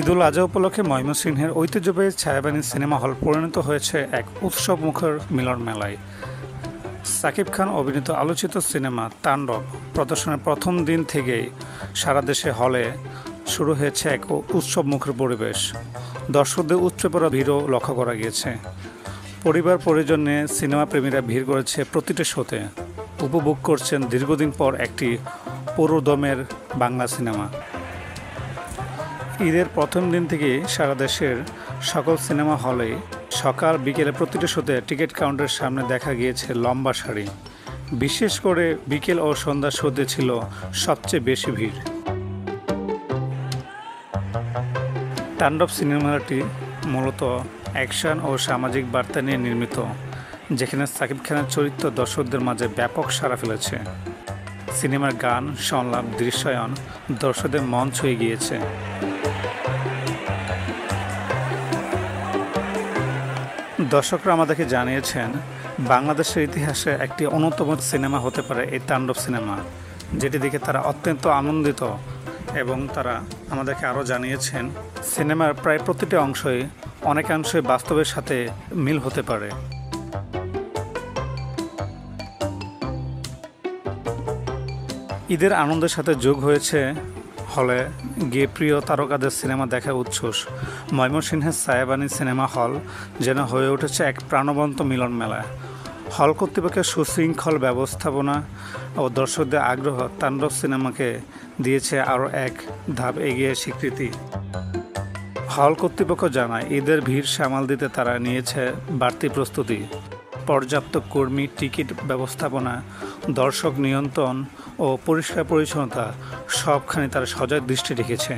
ঈদুল আজহা উপলক্ষে ময়মনসিংহের ঐতিহ্যবাহী ছায়াবানী সিনেমা হল পরিণত হয়েছে এক উৎসবমুখর মিলন মেলায়। সাকিব খান অভিনীত আলোচিত সিনেমা তাণ্ডব প্রদর্শনের প্রথম দিন থেকেই সারা দেশে হলে শুরু হয়েছে এক উৎসবমুখর পরিবেশ। দর্শকদের উপচে পড়া ভিড়ও লক্ষ্য করা গিয়েছে। পরিবার পরিজন নিয়ে সিনেমা প্রেমীরা ভিড় করেছে প্রতিটি শোতে, উপভোগ করছেন দীর্ঘদিন পর একটি পুরোদমের বাংলা সিনেমা। ঈদের প্রথম দিন থেকে সারা দেশের সকল সিনেমা হলে সকাল বিকেলে প্রতিটি শোতে টিকিট কাউন্টারের সামনে দেখা গিয়েছে লম্বা সারি। বিশেষ করে বিকেল ও সন্ধ্যার শোতে ছিল সবচেয়ে বেশি ভিড়। তাণ্ডব সিনেমাটি মূলত অ্যাকশন ও সামাজিক বার্তা নিয়ে নির্মিত, যেখানে সাকিব খানের চরিত্র দর্শকদের মাঝে ব্যাপক সাড়া ফেলেছে। সিনেমার গান, সংলাপ, দৃশ্যায়ন দর্শকদের মন ছুঁয়ে গিয়েছে। দর্শকরা আমাদেরকে জানিয়েছেন, বাংলাদেশের ইতিহাসে একটি অন্যতম সিনেমা হতে পারে এই তাণ্ডব সিনেমা, যেটি দেখে তারা অত্যন্ত আনন্দিত। এবং তারা আমাদেরকে আরও জানিয়েছেন, সিনেমার প্রায় প্রতিটি অংশই অনেকাংশই বাস্তবের সাথে মিল হতে পারে। ঈদের আনন্দের সাথে যোগ হয়েছে হলে গিয়ে প্রিয় তারকাদের সিনেমা দেখার উচ্ছ্বাস। ময়মনসিংহের ছায়াবানী সিনেমা হল যেন হয়ে উঠেছে এক প্রাণবন্ত মিলন মেলা। হল কর্তৃপক্ষের সুশৃঙ্খল ব্যবস্থাপনা ও দর্শকদের আগ্রহ তাণ্ডব সিনেমাকে দিয়েছে আরও এক ধাপ এগিয়ে স্বীকৃতি। হল কর্তৃপক্ষ জানায়, ঈদের ভিড় সামাল দিতে তারা নিয়েছে বাড়তি প্রস্তুতি। পর্যাপ্ত কর্মী, টিকিট ব্যবস্থাপনা, দর্শক নিয়ন্ত্রণ ও পরিষ্কার পরিচ্ছন্নতা সবখানে তারা সজাগ দৃষ্টি রেখেছে।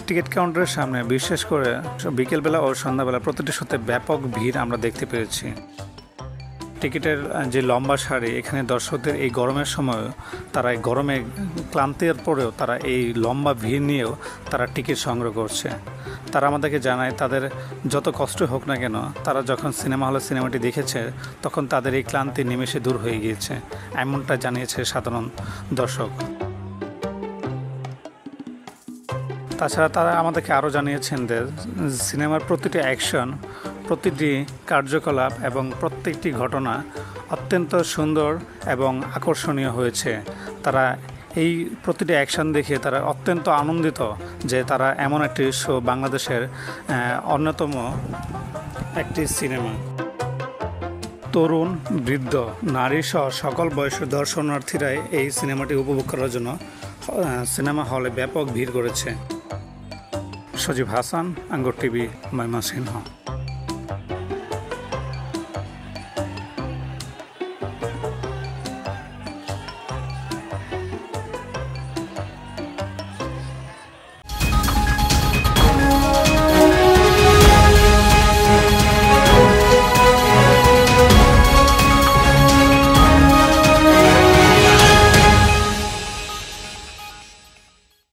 টিকিট কাউন্টারের সামনে বিশেষ করে বিকেলবেলা ও সন্ধ্যাবেলা প্রতিটি শোতে ব্যাপক ভিড় আমরা দেখতে পেয়েছি। টিকিটের যে লম্বা সারি, এখানে দর্শকদের এই গরমের সময় তারা এই গরমে ক্লান্তির পরেও তারা এই লম্বা ভিড় নিয়েও তারা টিকিট সংগ্রহ করছে। তারা আমাদেরকে জানায়, তাদের যত কষ্ট হোক না কেন, তারা যখন সিনেমা হলে সিনেমাটি দেখেছে তখন তাদের এই ক্লান্তি নিমেষে দূর হয়ে গিয়েছে, এমনটা জানিয়েছে সাধারণ দর্শক। তাছাড়া তারা আমাদেরকে আরও জানিয়েছেন যে সিনেমার প্রতিটি অ্যাকশন, প্রতিটি কার্যকলাপ এবং প্রত্যেকটি ঘটনা অত্যন্ত সুন্দর এবং আকর্ষণীয় হয়েছে। তারা এই প্রতিটি অ্যাকশন দেখে তারা অত্যন্ত আনন্দিত যে তারা এমন একটি শো, বাংলাদেশের অন্যতম একটি সিনেমা। তরুণ, বৃদ্ধ, নারী সহ সকল বয়সের দর্শনার্থীরাই এই সিনেমাটি উপভোগ করার জন্য সিনেমা হলে ব্যাপক ভিড় করেছে। সজীব হাসান, আঙ্গুর টিভি, ময়মনসিংহ।